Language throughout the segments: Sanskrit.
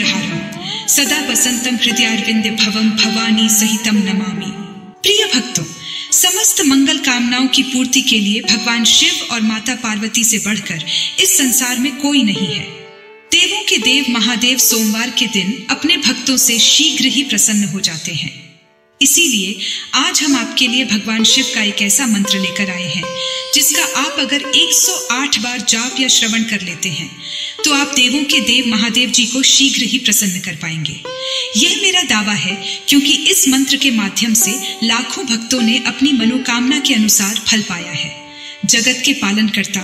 भुजगेन्द्रहारं सदा वसंतम हृदयारविंदे भवम भवानी सहितम नमामि। प्रिय भक्तों, समस्त मंगल कामनाओं की पूर्ति के लिए भगवान शिव और माता पार्वती से बढ़कर इस संसार में कोई नहीं है। देवों के देव महादेव सोमवार के दिन अपने भक्तों से शीघ्र ही प्रसन्न हो जाते हैं। इसीलिए आज हम आपके लिए भगवान शिव का एक ऐसा मंत्र लेकर आए हैं जिसका आप अगर 108 बार जाप या श्रवण कर लेते हैं तो आप देवों के देव महादेव जी को शीघ्र ही प्रसन्न कर पाएंगे। यह मेरा दावा है क्योंकि इस मंत्र के माध्यम से लाखों भक्तों ने अपनी मनोकामना के अनुसार फल पाया है। जगत के पालनकर्ता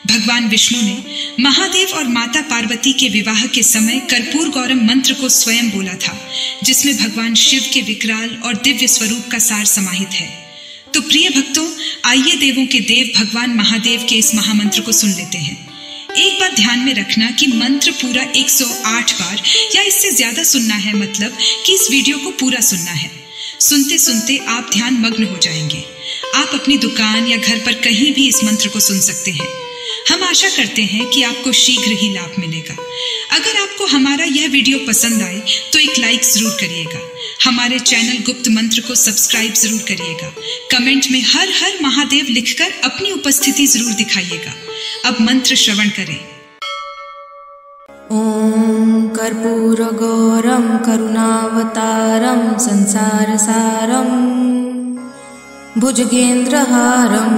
भगवान विष्णु ने महादेव और माता पार्वती के विवाह के समय कर्पूर गौरम मंत्र को स्वयं बोला था, जिसमें भगवान शिव के विकराल और दिव्य स्वरूप का सार समाहित है। तो प्रिय भक्तों, आइए देवों के देव भगवान महादेव के इस महामंत्र को सुन लेते हैं। एक बात ध्यान में रखना कि मंत्र पूरा 108 बार या इससे ज्यादा सुनना है, मतलब कि इस वीडियो को पूरा सुनना है। सुनते सुनते आप ध्यान मग्न हो जाएंगे। आप अपनी दुकान या घर पर कहीं भी इस मंत्र को सुन सकते हैं। हम आशा करते हैं कि आपको शीघ्र ही लाभ मिलेगा। अगर आपको हमारा यह वीडियो पसंद आए तो एक लाइक जरूर करिएगा। हमारे चैनल गुप्त मंत्र को सब्सक्राइब जरूर करिएगा। कमेंट में हर हर महादेव लिखकर अपनी उपस्थिति जरूर दिखाइएगा। अब मंत्र श्रवण करें। ओम कर्पूर गौरम करुणावतारम संसार सारम भुजगेन्द्रहारम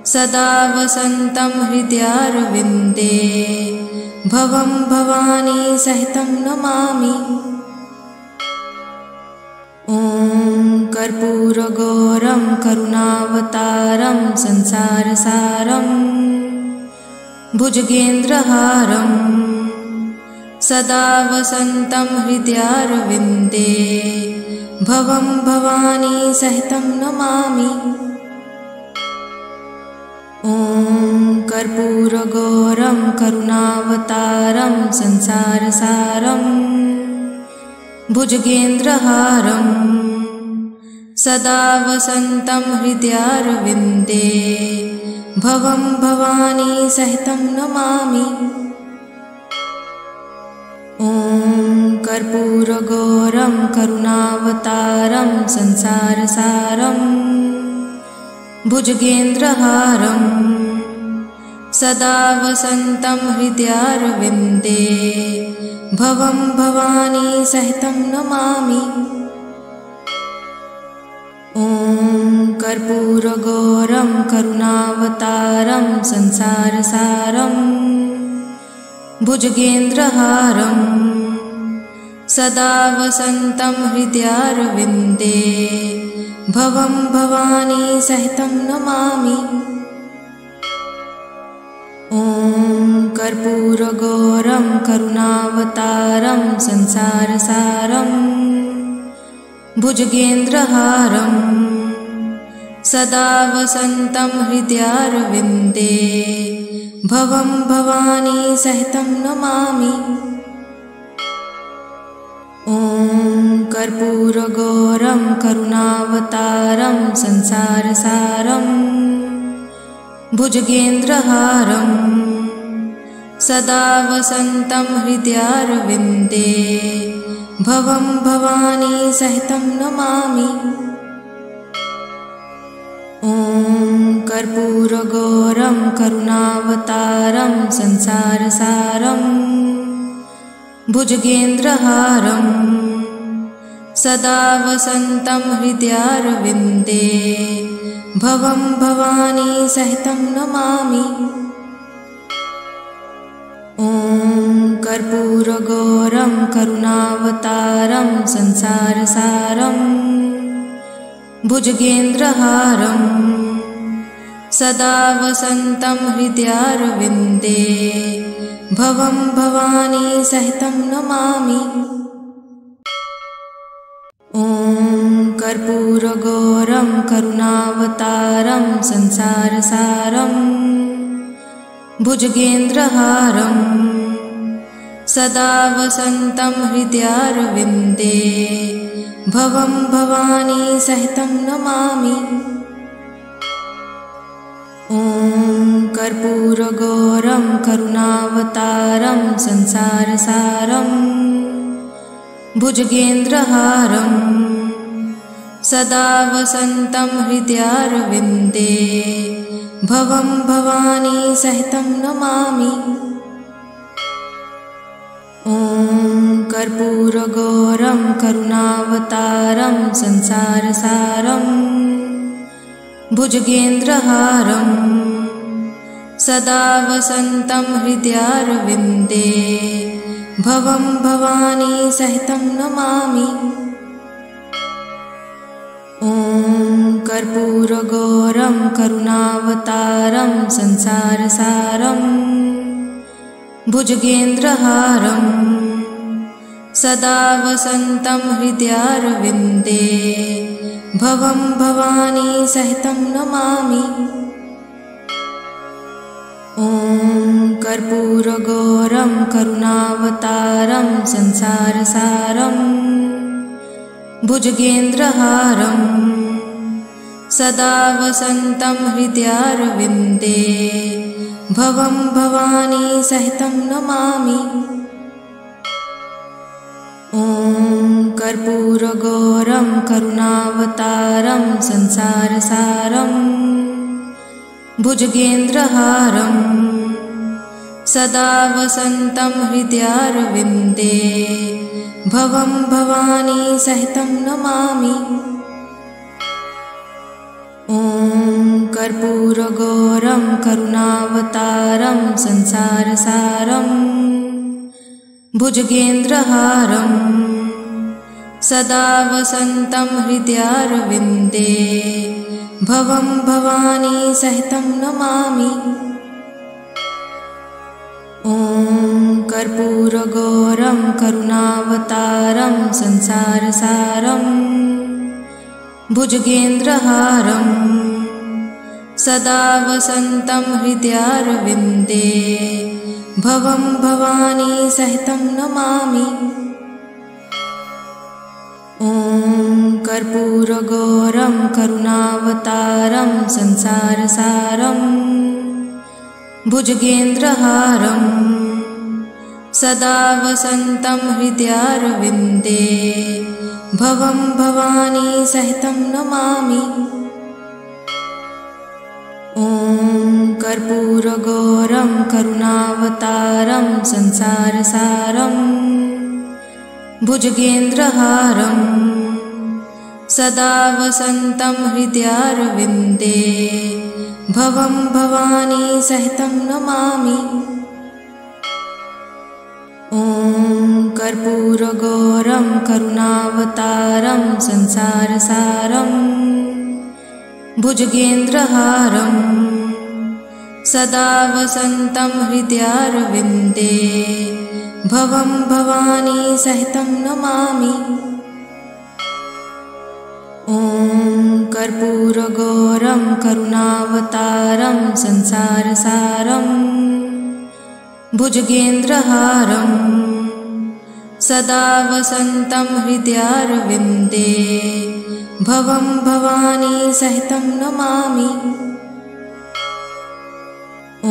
सदा वसंतम हृदयारविंदे भवम भवानी सहितं नमामि। ओम कर्पूर गौरम करुणावतारम संसार सारम भुजगेन्द्रहारं सदा वसंतम हृदयारविंदे भवम भवानी सहितं नमामि। ओम कर्पूर गौरम करुणावतारम संसार सारम भुजगेन्द्रहारं सदा वसंतम हृदयारविंदे भवम भवानी सहितं नमामि। ओम कर्पूर गौरम करुणावतारम संसार सारम भुजगेन्द्रहारं सदा वसंतम हृदयारविंदे भवम भवानी सहितं नमामि। ओम कर्पूर गौरम करुणावतारम संसार सारम भुजगेन्द्रहारं सदा वसंतम हृदयारविंदे भवम भवानी सहितं नमामि। ओम कर्पूर गौरम करुणावतारम संसार सारम भुजगेन्द्रहारं सदा वसंतम हृदयारविंदे भवम भवानी सहितं नमामि। ओम कर्पूर गौरम करुणावतारम संसार सारम भुजगेन्द्रहारं सदा वसंतम हृदयारविंदे भवम भवानी सहितं नमामि। ओम कर्पूर गौरम करुणावतारम संसार सारम भुजगेन्द्रहारं सदा वसंतम हृदयारविंदे भवम भवानी सहितं नमामि। ओम कर्पूर गौरम करुणावतारम संसार सारम भुजगेन्द्रहारं सदा वसंतम हृदयारविंदे भवम भवानी सहितं नमामि। ओम कर्पूर गौरम करुणावतारम संसार सारम भुजगेन्द्रहारं सदा वसंतम हृदयारविंदे भवम भवानी सहितं नमामि। ओम कर्पूरगौरं करुणावतारं संसारसारं भुजगेन्द्रहारं सदा वसन्तं हृदयारविन्दे भवं भवानी सहितं नमामि। ॐ कर्पूरगौरं करुणावतारं संसारसारं भुजगेन्द्रहारं सदा वसन्तं हृदयारविन्दे भवं भवानी सहितं नमामि। ॐ कर्पूरगौरं करुणावतारं संसारसारं भुजगेन्द्रहारं सदा वसन्तं हृदयारविन्दे भवं भवानी सहितं नमामि। ॐ कर्पूरगौरं करुणावतारं संसारसारं भुजगेन्द्रहारं सदा वसन्तं हृदयारविन्दे भवं भवानी सहितं नमामि। ॐ कर्पूरगौरं करुणावतारं संसारसारं भुजगेन्द्रहारं सदा वसन्तं हृदयारविन्दे भवं भवानी सहितं नमामि। ॐ कर्पूरगौरं करुणावतारं संसारसारं भुजगेन्द्रहारं सदा वसन्तं हृदयारविन्दे भवं भवानी सहितं नमामि। ॐ कर्पूरगौरं करुणावतारं संसारसारं भुजगेन्द्रहारं सदा वसन्तं हृदयारविन्दे भवं भवानी सहितं नमामि। ॐ कर्पूरगौरं करुणावतारं संसारसारं भुजगेन्द्रहारं सदा वसन्तं हृदयारविन्दे भवं भवानी सहितं नमामि। ॐ कर्पूरगौरं करुणावतारं संसारसारं भुजगेन्द्रहारं सदा वसन्तं हृदयारविन्दे भवं भवानी सहितं नमामि। ॐ कर्पूरगौरं करुणावतारं संसारसारं भुजगेन्द्रहारं सदा वसन्तं हृदयारविन्दे भवं भवानी सहितं नमामि। ॐ कर्पूरगौरं करुणावतारं संसारसारं भुजगेन्द्रहारं सदा वसन्तं हृदयारविन्दे भवं भवानी सहितं नमामि।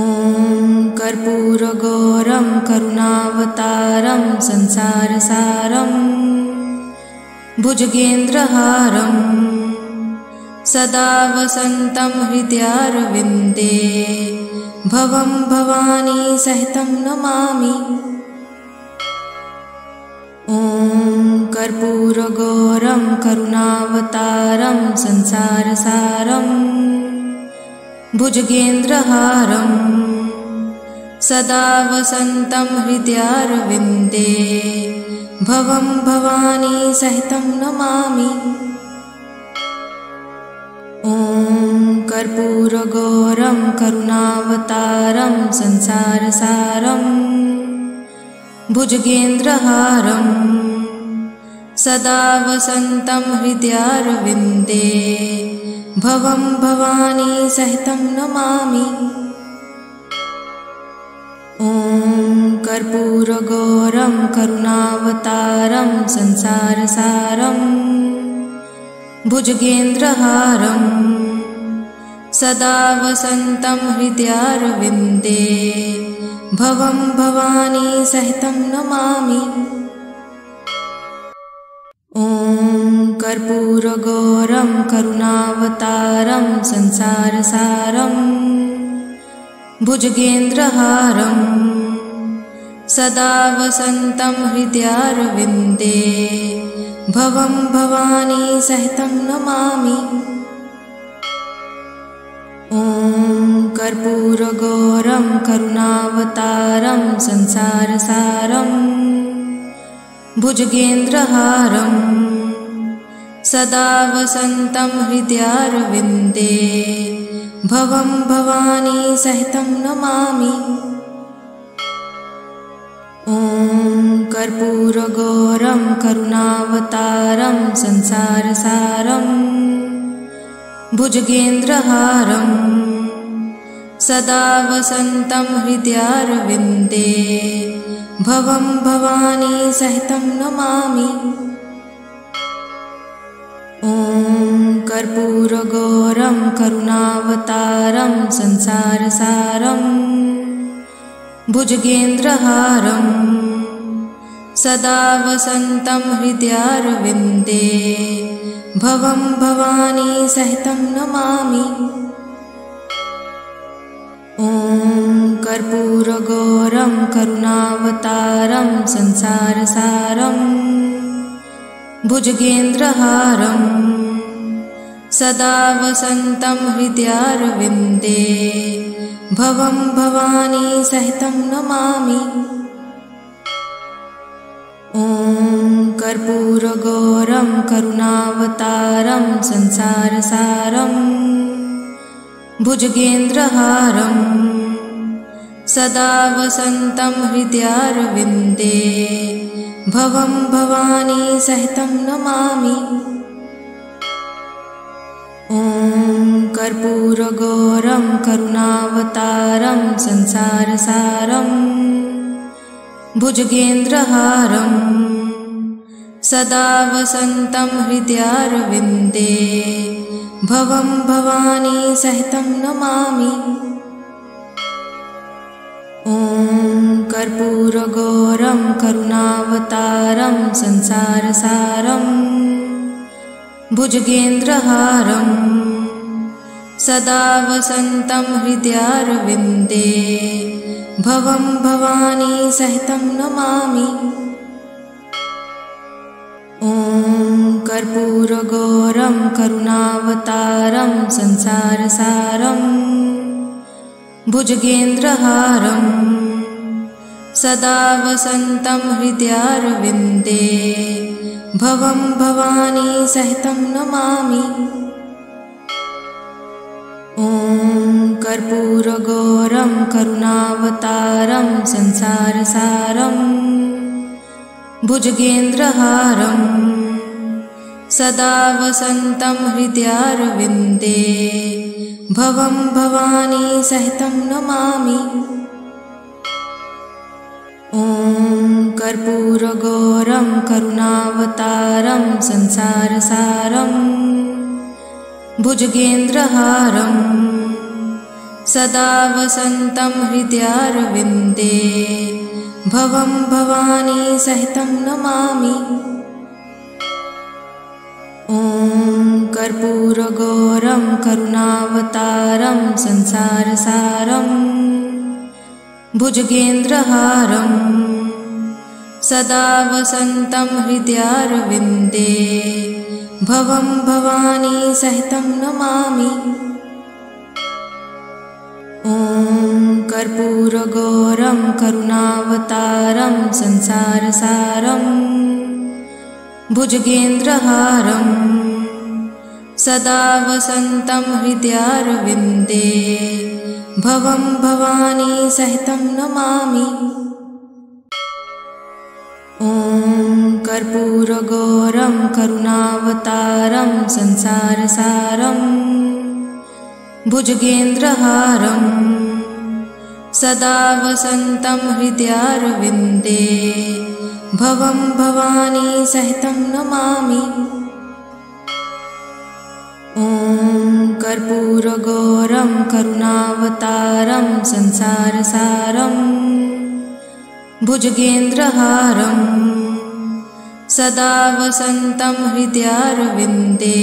ॐ कर्पूरगौरं करुणावतारं संसारसारं भुजगेन्द्रहारं सदा वसन्तं हृदयारविन्दे भवं भवानी सहितं नमामि। ॐ कर्पूरगौरं करुणावतारं संसारसारं भुजगेन्द्रहारं सदा वसन्तं हृदयारविन्दे भवं भवानी सहितं नमामि। ॐ कर्पूरगौरं करुणावतारं संसारसारं भुजगेन्द्रहारं सदा वसन्तं हृदयारविन्दे भवं भवानी सहितं नमामि। ॐ कर्पूरगौरं करुणावतारं संसारसारं भुजगेन्द्रहारं सदा वसन्तं हृदयारविन्दे भवं भवानी सहितं नमामि। ॐ कर्पूरगौरं करुणावतारं संसारसारं भुजगेन्द्रहारं सदा वसन्तं हृदयारविन्दे भवं भवानी सहितं नमामि। ॐ कर्पूरगौरं करुणावतारं संसारसारं भुजगेन्द्रहारं सदा वसन्तं हृदयारविन्दे भवं भवानी सहितं नमामि। ॐ कर्पूरगौरं करुणावतारं संसारसारं भुजगेन्द्रहारं सदा वसन्तं हृदयारविन्दे भवं भवानी सहितं नमामि। ॐ कर्पूरगौरं करुणावतारं संसारसारं भुजगेन्द्रहारं सदा वसन्तं हृदयारविन्दे भवं भवानी सहितं नमामि। ॐ कर्पूरगौरं करुणावतारं संसारसारं भुजगेन्द्रहारं सदा वसन्तं हृदयारविन्दे भवं भवानी सहितं नमामि। ॐ कर्पूरगौरं करुणावतारं संसारसारं भुजगेन्द्रहारं सदा वसन्तं हृदयारविन्दे भवं भवानी सहितं नमामि। ॐ कर्पूरगौरं करुणावतारं संसारसारं भुजगेन्द्रहारं सदा वसन्तं हृदयारविन्दे भवं भवानी सहितं नमामि। ॐ कर्पूरगौरं करुणावतारं संसारसारं भुजगेन्द्रहारं सदा वसन्तं हृदयारविन्दे भवं भवानी सहितं नमामि। ॐ कर्पूरगौरं करुणावतारं संसारसारं भुजगेन्द्रहारं सदा वसन्तं हृदयारविन्दे भवं भवानी सहितं नमामि। ॐ कर्पूरगौरं करुणावतारं संसारसारं भुजगेन्द्रहारं सदा वसन्तं हृदयारविन्दे भवं भवानी सहितं नमामि। ॐ कर्पूरगौरं करुणावतारं संसारसारं भुजगेन्द्रहारं सदा वसन्तं हृदयारविन्दे भवं भवानी सहितं नमामि। ॐ कर्पूरगौरं करुणावतारं संसारसारं भुजगेन्द्रहारं सदा वसन्तं हृदयारविन्दे भवं भवानी सहितं नमामि। ॐ कर्पूरगौरं करुणावतारं संसारसारं भुजगेन्द्रहारं सदा वसन्तं हृदयारविन्दे भवं भवानी सहितं नमामि। ॐ कर्पूरगौरं करुणावतारं संसारसारं भुजगेन्द्रहारं सदा वसन्तं हृदयारविन्दे भवं भवानी सहितं नमामि। ॐ कर्पूरगौरं करुणावतारं संसारसारं भुजगेन्द्रहारं सदा वसन्तं हृदयारविन्दे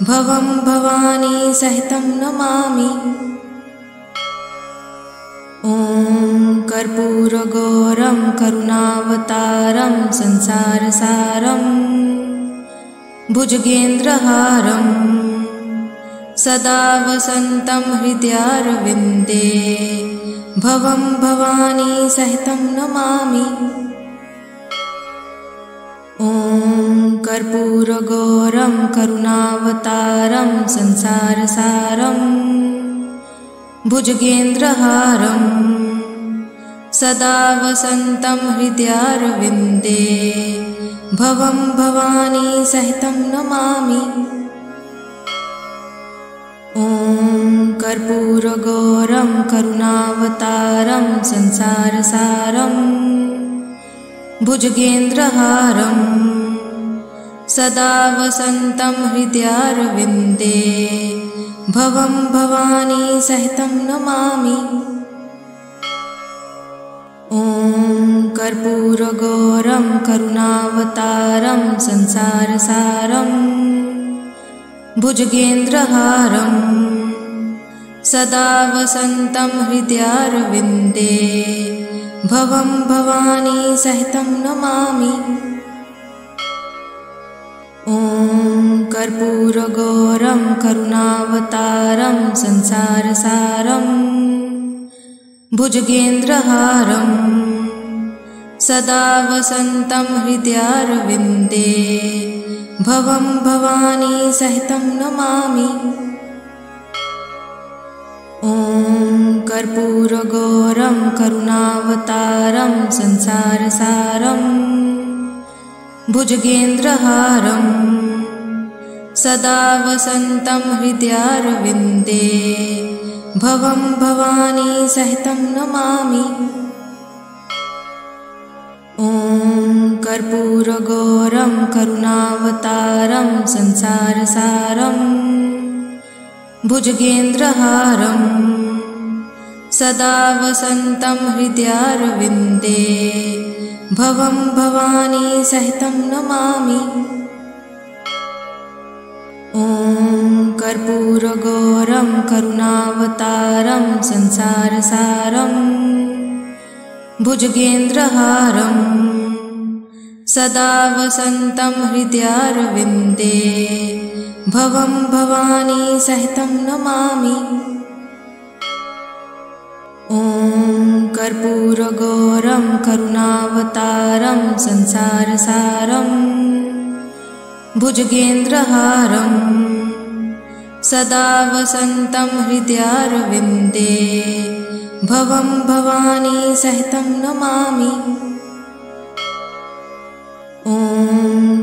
भवं भवानी सहितं नमामि। ॐ कर्पूरगौरं करुणावतारं संसारसारं भुजगेन्द्रहारं सदा वसन्तं हृदयारविन्दे भवं भवानी सहितं नमामि। ॐ कर्पूरगौरं करुणावतारं संसारसारं भुजगेन्द्रहारं सदा वसन्तं हृदयारविन्दे भवं भवानी सहितं नमामि। ॐ कर्पूरगौरं करुणावतारं संसारसारं भुजगेन्द्रहारं सदा वसन्तं हृदयारविन्दे भवं भवानी सहितं नमामि। ॐ कर्पूरगौरं करुणावतारं संसारसारं भुजगेन्द्रहारं सदा वसन्तं हृदयारविन्दे भवं भवानी सहितं नमामि। ॐ कर्पूरगौरं करुणावतारं संसारसारं भुजगेन्द्रहारं सदा वसन्तं हृदयारविन्दे भवं भवानी सहितं नमामि। ॐ कर्पूरगौरं करुणावतारं संसारसारं भुजगेन्द्रहारं सदा वसन्तं हृदयारविन्दे भवं भवानी सहितं नमामि। ॐ कर्पूरगौरं करुणावतारं संसारसारं भुजगेन्द्रहारं सदा वसन्तं हृदयारविन्दे भवं भवानी सहितं नमामि। ॐ कर्पूरगौरं करुणावतारं संसारसारं भुजगेन्द्रहारं सदा वसन्तं हृदयारविन्दे भवं भवानी सहितं नमामि। ॐ कर्पूरगौरं करुणावतारं संसारसारं भुजगेन्द्रहारं सदा वसन्तं हृदयारविन्दे भवं भवानी सहितं नमामि। ॐ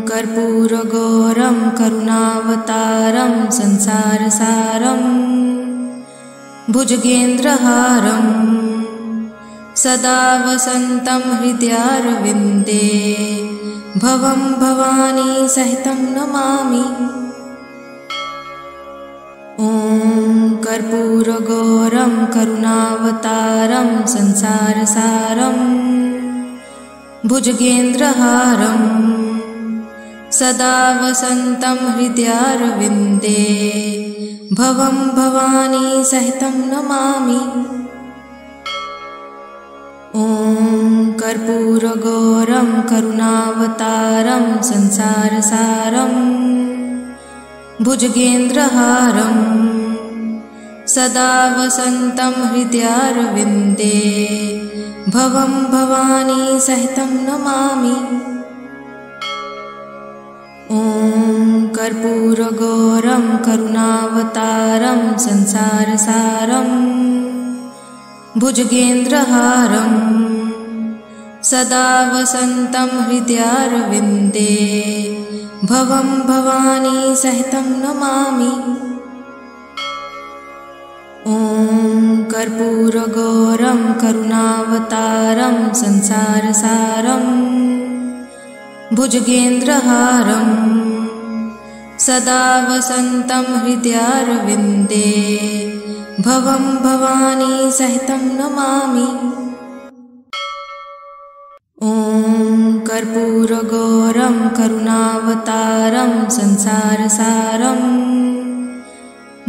कर्पूरगौरं करुणावतारं संसारसारं भुजगेन्द्रहारं सदा वसन्तं हृदयारविन्दे भवं भवानी सहितं नमामि। ॐ कर्पूरगौरं करुणावतारं संसारसारं भुजगेन्द्रहारं सदा वसन्तं हृदयारविन्दे भवं भवानी सहितं नमामि। ॐ कर्पूरगौरं करुणावतारं संसारसारं भुजगेन्द्रहारं सदा वसन्तं हृदयारविन्दे भवं भवानी सहितं नमामि। ॐ कर्पूरगौरं करुणावतारं संसारसारं भुजगेन्द्रहारं सदा वसन्तं हृदयारविन्दे भवं भवानी सहितं नमामि। ॐ कर्पूरगौरं करुणावतारं संसारसारं भुजगेन्द्रहारं सदा वसन्तं हृदयारविन्दे भवं भवानी सहितं नमामि। ॐ कर्पूरगौरं करुणावतारं संसारसारं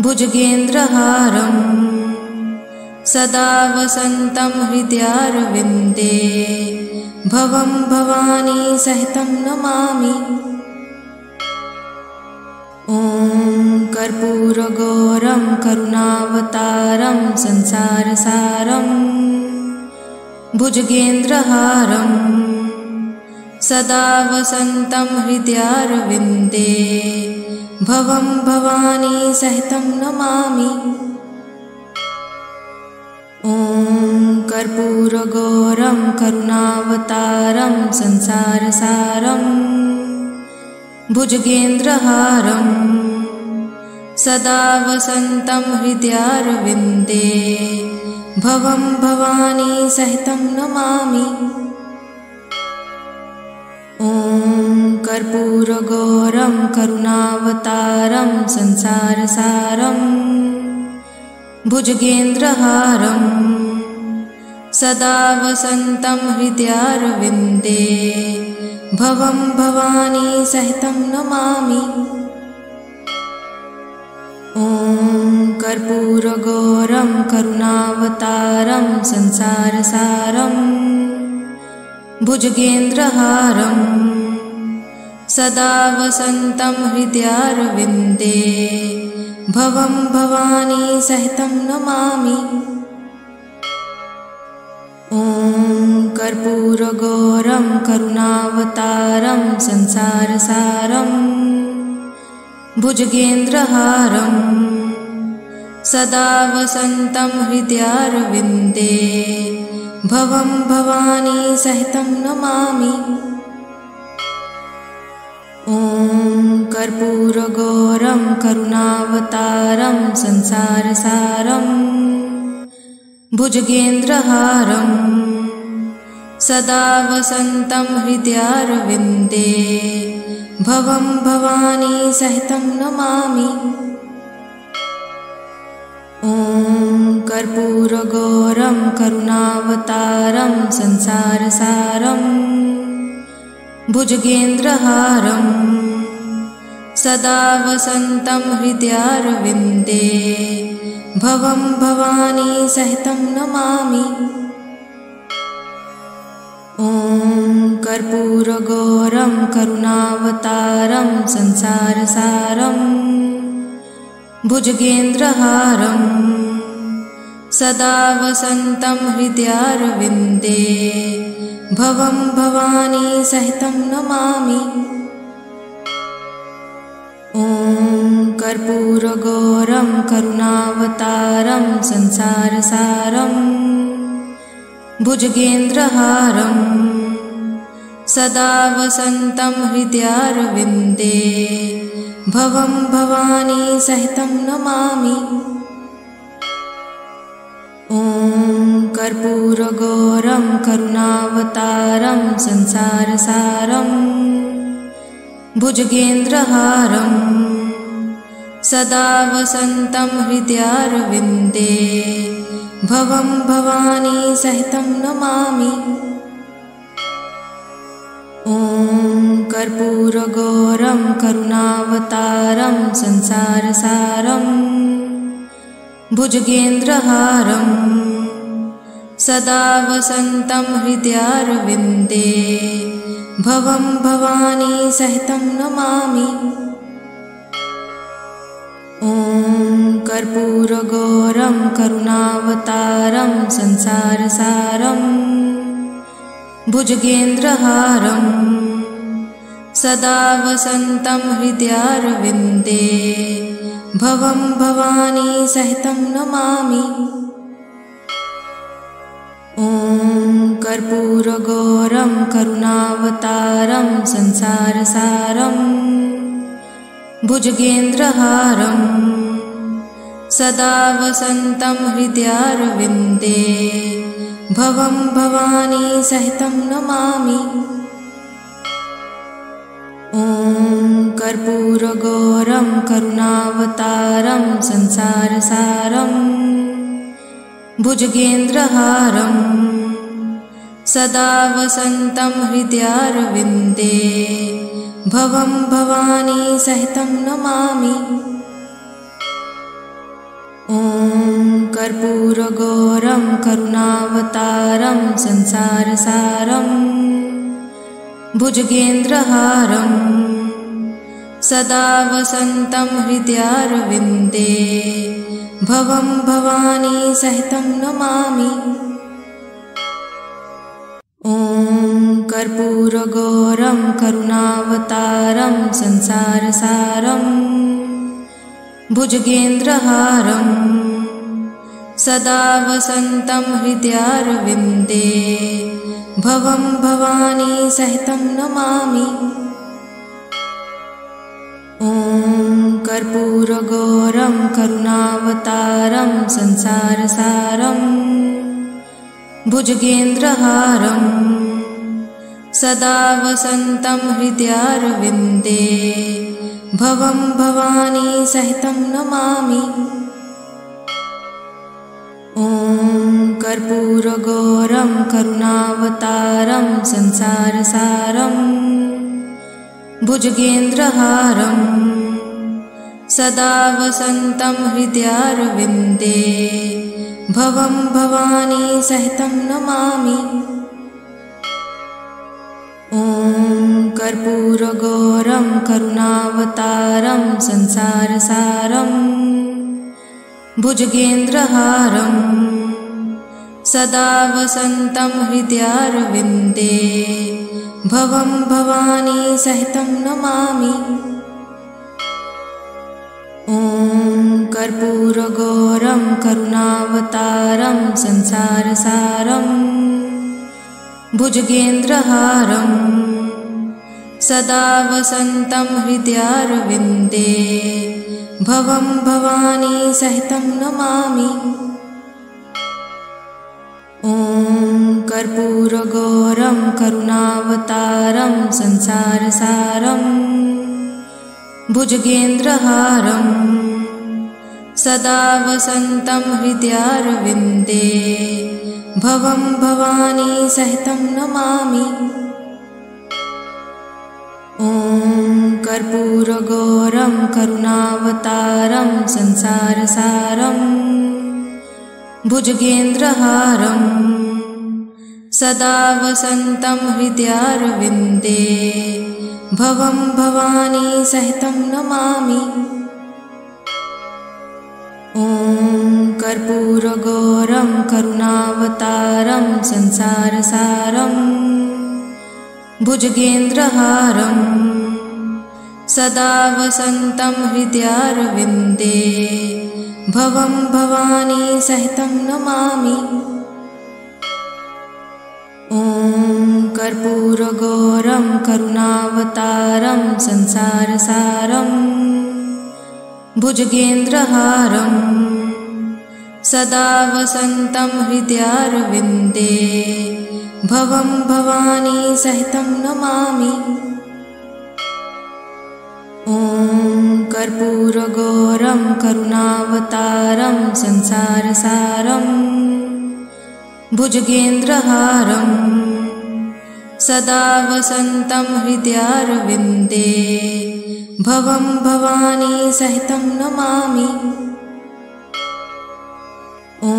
भुजगेन्द्रहारं सदा वसन्तं हृदयारविन्दे भवं भवानी सहितं नमामि। ॐ कर्पूरगौरं करुणावतारं संसारसारं भुजगेन्द्रहारं सदा वसन्तं हृदयारविन्दे भवं भवानी सहितं नमामि। ॐ कर्पूरगौरं करुणावतारं संसारसारं भुजगेन्द्रहारं सदा वसन्तं हृदयारविन्दे भवं भवानी सहितं नमामि। ॐ कर्पूरगौरं करुणावतारं संसारसारं भुजगेन्द्रहारं सदा वसन्तं हृदयारविन्दे भवं भवानी सहितं नमामि। ॐ कर्पूरगौरं करुणावतारं संसारसारं भुजगेन्द्रहारं सदा वसन्तं हृदयारविन्दे भवं भवानी सहितं नमामि। ॐ कर्पूरगौरं करुणावतारं संसारसारं भुजगेन्द्रहारं सदा वसन्तं हृदयारविन्दे भवं भवानी सहितं नमामि। ॐ कर्पूरगौरं करुणावतारं संसारसारं भुजगेन्द्रहारं सदा वसन्तं हृदयारविन्दे भवं भवानी सहितं नमामि। ॐ कर्पूरगौरं करुणावतारं संसारसारं भुजगेन्द्रहारं सदा वसन्तं हृदयारविन्दे भवं भवानी सहितं नमामि। ॐ कर्पूरगौरं करुणावतारं संसारसारं भुजगेन्द्रहारं सदा वसन्तं हृदयारविन्दे भवं भवानी सहितं नमामि। ॐ कर्पूरगौरं करुणावतारं संसारसारं भुजगेन्द्रहारं सदा वसन्तं हृदयारविन्दे भवं भवानी सहितं नमामि। ॐ कर्पूरगौरं करुणावतारं संसारसारं भुजगेन्द्रहारं सदा वसन्तं हृदयारविन्दे भवं भवानी सहितं नमामि। ॐ कर्पूरगौरं करुणावतारं संसारसारं भुजगेन्द्रहारं सदा वसन्तं हृदयारविन्दे भवं भवानी सहितं नमामि। ॐ कर्पूरगौरं करुणावतारं संसारसारं भुजगेन्द्रहारं सदा वसन्तं हृदयारविन्दे भवं भवानी सहितं नमामि। ॐ कर्पूरगौरं करुणावतारं संसारसारं भुजगेन्द्रहारं सदा वसन्तं हृदयारविन्दे भवं भवानी सहितं नमामि। ॐ कर्पूरगौरं करुणावतारं संसारसारं भुजगेन्द्रहारं सदा वसन्तं हृदयारविन्दे भवं भवानी सहितं नमामि। ॐ कर्पूरगौरं करुणावतारं संसारसारं भुजगेन्द्रहारं सदा वसन्तं हृदयारविन्दे भवं भवानी सहितं नमामि। ॐ कर्पूरगौरं करुणावतारं संसारसारं भुजगेन्द्रहारं सदा वसन्तं हृदयारविन्दे भवं भवानी सहितं नमामि। ॐ कर्पूरगौरं करुणावतारं संसारसारं भुजगेन्द्रहारं सदा वसन्तं हृदयारविन्दे भवं भवानी सहितं नमामि। ॐ कर्पूरगौरं करुणावतारं संसारसारं भुजगेन्द्रहारं सदा वसन्तं हृदयारविन्दे भवं भवानी सहितं नमामि। ॐ कर्पूरगौरं करुणावतारं संसारसारं भुजगेन्द्रहारं सदा वसन्तं हृदयारविन्दे भवं भवानी सहितं नमामि। ॐ कर्पूरगौरं करुणावतारं संसारसारं भुजगेन्द्रहारं सदा वसन्तं हृदयारविन्दे भवं भवानी सहितं नमामि। ॐ कर्पूरगौरं करुणावतारं संसारसारं भुजगेन्द्रहारं सदा वसन्तं हृदयारविन्दे भवं भवानी सहितं नमामि। ॐ कर्पूरगौरं करुणावतारं संसारसारं भुजगेन्द्रहारं सदा वसन्तं हृदयारविन्दे भवं भवानी सहितं नमामि। ॐ कर्पूरगौरं करुणावतारं संसारसारं भुजगेन्द्रहारं सदा वसन्तं हृदयारविन्दे भवं भवानी सहितं नमामि। ॐ कर्पूरगौरं करुणावतारं संसारसारं भुजगेन्द्रहारं सदा वसन्तं हृदयारविन्दे भवं भवानी सहितं नमामि। ॐ कर्पूरगौरं करुणावतारं संसारसारं भुजगेन्द्रहारं सदा वसन्तं हृदयारविन्दे भवं भवानी सहितं नमामि। ॐ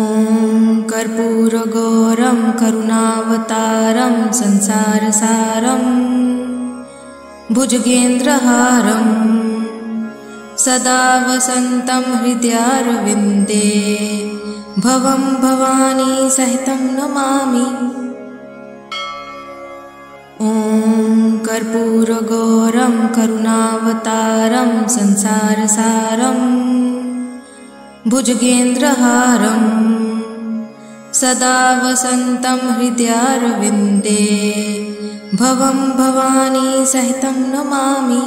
कर्पूरगौरं करुणावतारं संसारसारं भुजगेन्द्रहारं सदा वसन्तं हृदयारविन्दे भवं भवानी सहितं नमामि। ॐ कर्पूरगौरं करुणावतारं संसारसारं भुजगेन्द्रहारं सदा वसन्तं हृदयारविन्दे भवं भवानी सहितं नमामि।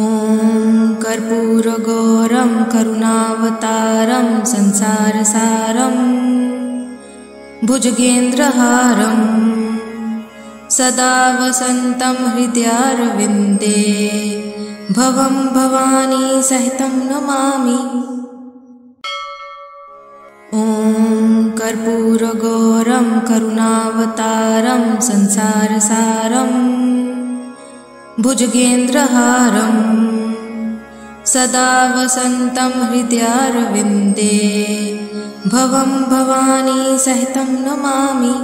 ॐ कर्पूरगौरं करुणावतारं संसारसारं भुजगेन्द्रहारं सदा वसन्तं हृदयारविन्दे भवं भवानी सहितं नमामि। ॐ कर्पूरगौरं करुणावतारं संसारसारं भुजगेन्द्रहारं सदा वसन्तं हृदयारविन्दे भवं भवानी सहितं नमामि।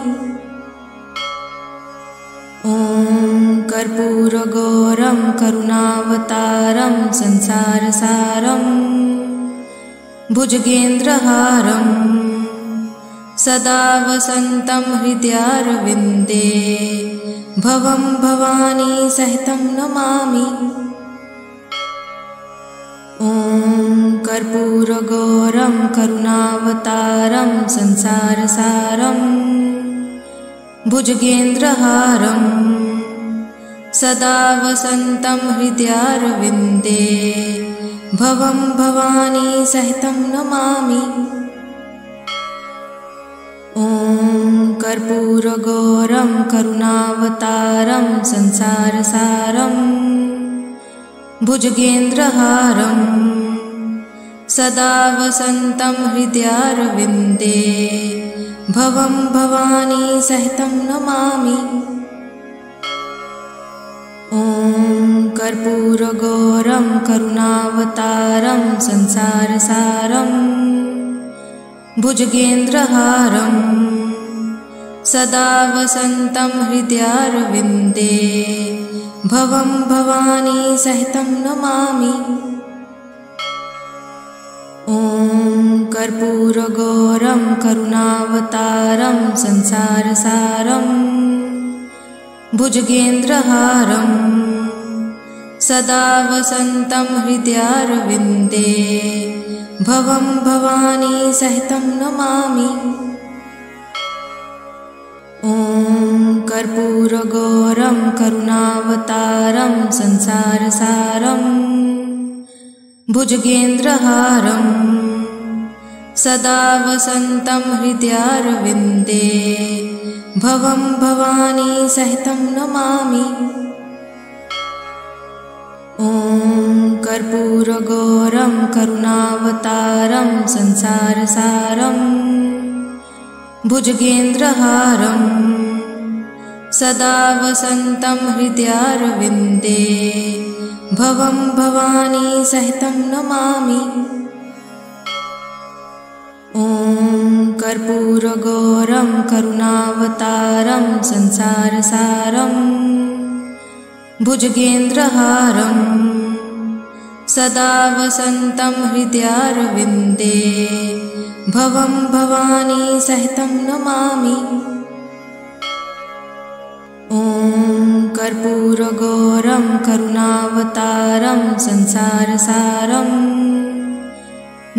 ॐ कर्पूरगौरं करुणावतारं संसारसारं भुजगेन्द्रहारं सदा वसन्तं हृदयारविन्दे भवं भवानी सहितं नमामि। ॐ कर्पूरगौरं करुणावतारं संसारसारं भुजगेन्द्रहारं सदा वसन्तं हृदयारविन्दे भवं भवानी सहितं नमामि। ॐ कर्पूरगौरं करुणावतारं संसारसारं भुजगेन्द्रहारं सदा वसन्तं हृदयारविन्दे भवं भवानी सहितं नमामि। ॐ कर्पूरगौरं करुणावतारं संसारसारं भुजगेन्द्रहारं सदा वसन्तं हृदयारविन्दे भवं भवानी सहितं नमामि। ॐ कर्पूरगौरं करुणावतारं संसारसारं भुजगेन्द्रहारं सदा वसन्तं हृदयारविन्दे भवं भवानी सहितं नमामि। ॐ कर्पूरगौरं करुणावतारं संसारसारं भुजगेन्द्रहारं सदा वसन्तं हृदयारविन्दे भवं भवानी सहितं नमामि। ॐ कर्पूरगौरं करुणावतारं संसारसारं भुजगेन्द्रहारं सदा वसन्तं हृदयारविन्दे भवं भवानी सहितं नमामि। ॐ कर्पूरगौरं करुणावतारं संसारसारं भुजगेन्द्रहारं सदा वसन्तं हृदयारविन्दे भवं भवानी सहितं नमामि। ॐ कर्पूरगौरं करुणावतारं संसारसारं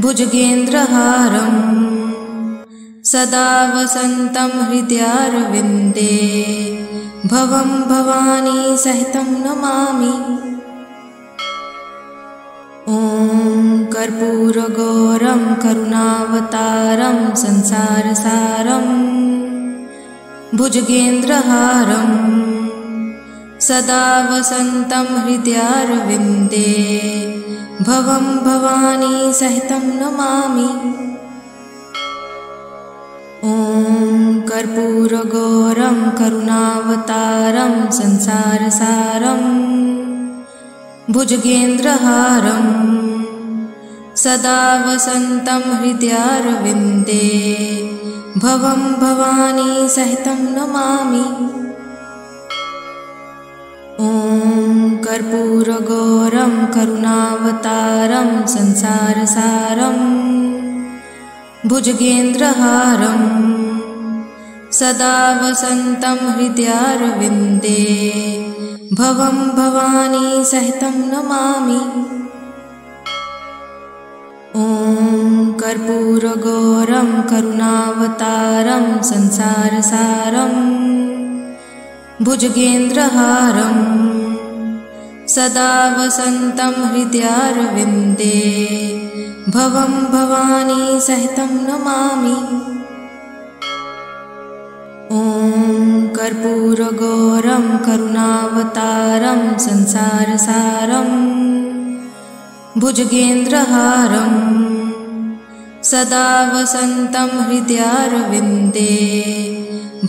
भुजगेन्द्रहारं सदा वसन्तं हृदयारविन्दे भवं भवानी सहितं नमामि। ॐ कर्पूरगौरं करुणावतारं संसारसारं भुजगेन्द्रहारं सदा वसन्तं हृदयारविन्दे भवं भवानी सहितं नमामि। ॐ कर्पूरगौरं करुणावतारं संसारसारं भुजगेन्द्रहारं सदा वसन्तं हृदयारविन्दे भवं भवानी सहितं नमामि। ॐ कर्पूरगौरं करुणावतारं संसारसारं भुजगेन्द्रहारं सदा वसन्तं हृदयारविन्दे भवं भवानी सहितं नमामि। ॐ कर्पूरगौरं करुणावतारं संसारसारं भुजगेन्द्रहारं सदा वसन्तं हृदयारविन्दे भवं भवानी सहितं नमामि। ॐ कर्पूरगौरं करुणावतारं संसारसारं भुजगेन्द्रहारं सदा वसन्तं हृदयारविन्दे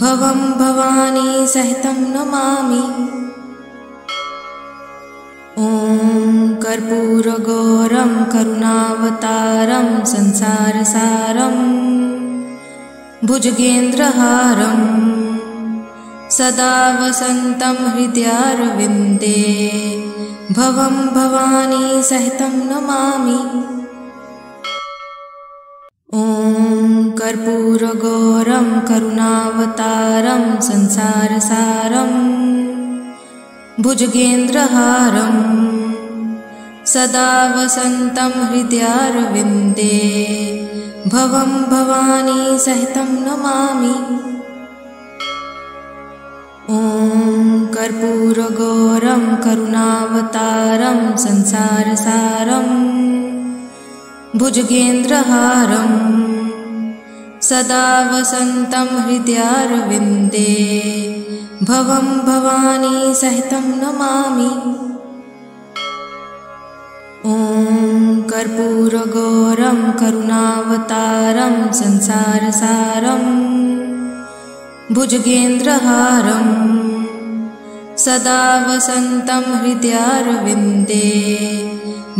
भवं भवानी सहितं नमामि। ॐ कर्पूरगौरं करुणावतारं संसारसारं भुजगेन्द्रहारं सदा वसन्तं हृदयारविन्दे भवं भवानी सहितं नमामि। ॐ कर्पूरगौरं करुणावतारं संसारसारं भुजगेन्द्रहारं सदा वसन्तं हृदयारविन्दे भवं भवानी सहितं नमामि। ॐ कर्पूरगौरं करुणावतारं संसारसारं भुजगेन्द्रहारं सदा वसन्तं हृदयारविन्दे भवं भवानी सहितं नमामि। ॐ कर्पूरगौरं करुणावतारं संसारसारं भुजगेन्द्रहारं सदा वसन्तं हृदयारविन्दे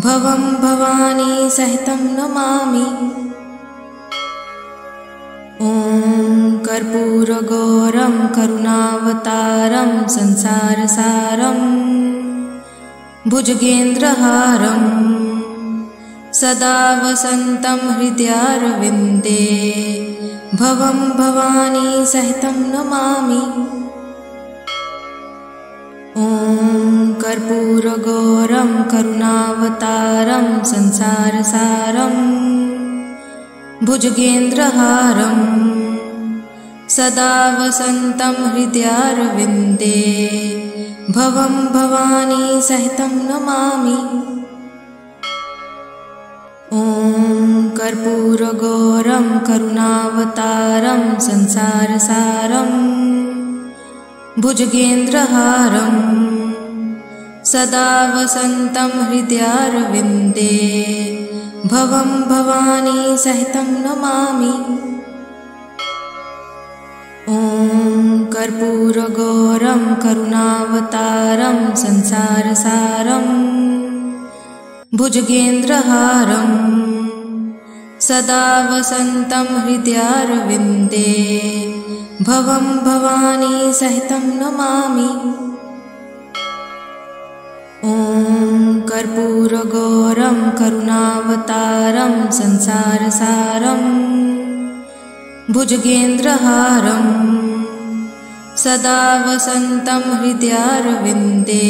भवं भवानी सहितं नमामि। ॐ कर्पूरगौरं करुणावतारं संसारसारं भुजगेन्द्रहारं सदा वसन्तं हृदयारविन्दे भवं भवानी सहितं नमामि। ॐ कर्पूरगौरं करुणावतारं संसारसारं भुजगेन्द्रहारं सदा वसन्तं हृदयारविन्दे भवं भवानी सहितं नमामि। ॐ कर्पूरगौरं करुणावतारं संसारसारं भुजगेन्द्रहारं सदा वसन्तं हृदयारविन्दे भवं भवानी सहितं नमामि। ॐ कर्पूरगौरं करुणावतारं संसारसारं भुजगेन्द्रहारं सदा वसन्तं हृदयारविन्दे भवं भवानी सहितं नमामि। ॐ कर्पूरगौरं करुणावतारं संसारसारं भुजगेन्द्रहारं सदा वसन्तं हृदयारविन्दे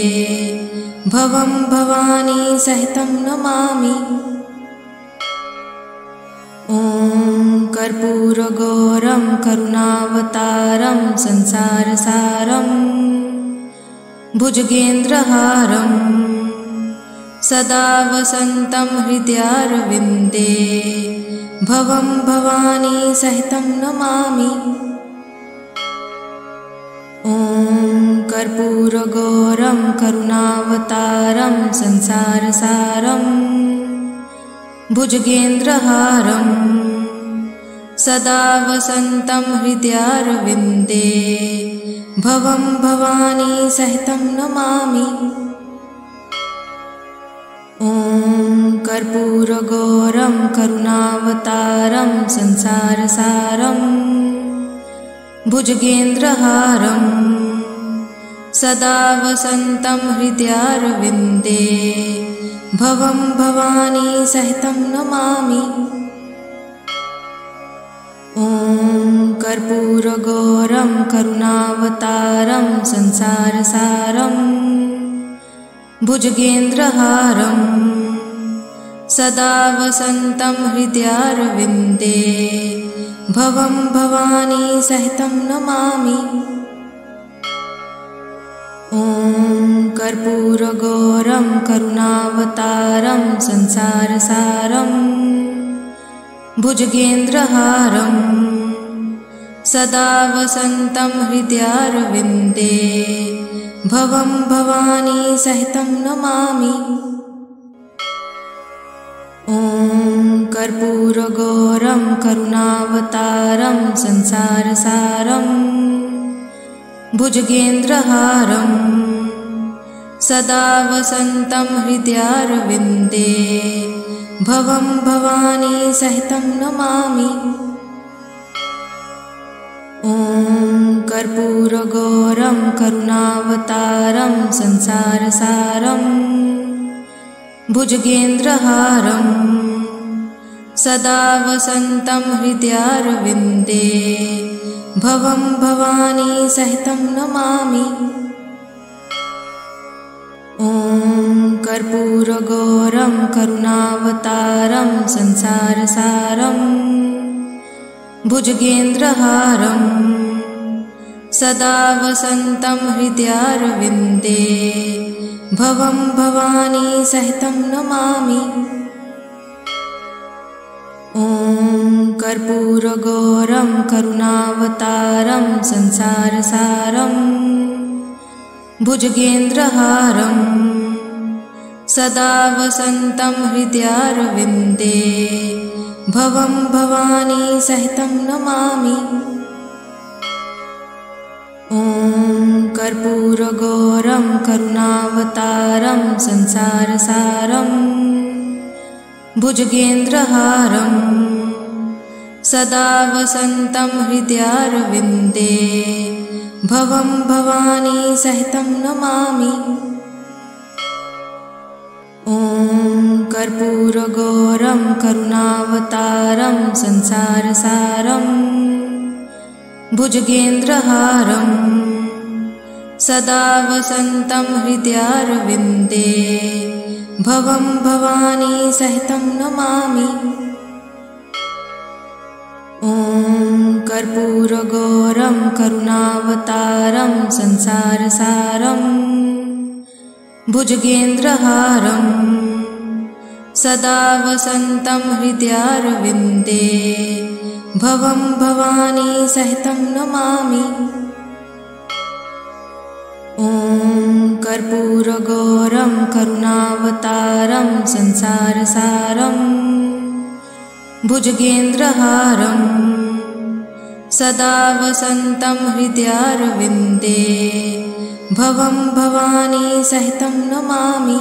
भवं भवानी सहितं नमामि। ॐ कर्पूरगौरं करुणावतारं संसारसारं भुजगेन्द्रहारं सदा वसन्तं हृदयारविन्दे भवं भवानी सहितं नमामि। ॐ कर्पूरगौरं करुणावतारं संसारसारं भुजगेन्द्रहारं सदा वसन्तं हृदयारविन्दे भवं भवानी सहितं नमामि। ॐ कर्पूरगौरं करुणावतारं संसारसारं भुजगेन्द्रहारं सदा वसन्तं हृदयारविन्दे भवं भवानी सहितं नमामि। ॐ कर्पूरगौरं करुणावतारं संसारसारं भुजगेन्द्रहारं सदा वसन्तं हृदयारविन्दे भवं भवानी सहितं नमामि। ॐ कर्पूरगौरं करुणावतारं संसारसारं भुजगेन्द्रहारं सदा वसन्तं हृदयारविन्दे भवं भवानी सहितं नमामि। ॐ कर्पूरगौरं करुणावतारं संसारसारं भुजगेन्द्रहारं सदा वसन्तं हृदयारविन्दे भवं भवानी सहितं नमामि। ॐ कर्पूरगौरं करुणावतारं संसारसारं भुजगेन्द्रहारं सदा वसन्तं हृदयारविन्दे भवं भवानी सहितं नमामि। ॐ कर्पूरगौरं करुणावतारं संसारसारं भुजगेन्द्रहारं सदा वसन्तं हृदयारविन्दे भवं भवानी सहितं नमामि। ॐ कर्पूरगौरं करुणावतारं संसारसारं भुजगेन्द्रहारं सदा वसन्तं हृदयारविन्दे भवं भवानी सहितं नमामि। ॐ कर्पूरगौरं करुणावतारं संसारसारं भुजगेन्द्रहारं सदा वसन्तं हृदयारविन्दे भवं भवानी सहितं नमामि। ॐ कर्पूरगौरं करुणावतारं संसारसारं भुजगेन्द्रहारं सदा वसन्तं हृदयारविन्दे भवं भवानी सहितं नमामि। ॐ कर्पूरगौरं करुणावतारं संसारसारं भुजगेन्द्रहारं सदा वसन्तं हृदयारविन्दे भवं भवानी सहितं नमामि। ॐ कर्पूरगौरं करुणावतारं संसारसारं भुजगेन्द्रहारं सदा वसन्तं हृदयारविन्दे भवं भवानी सहितं नमामि।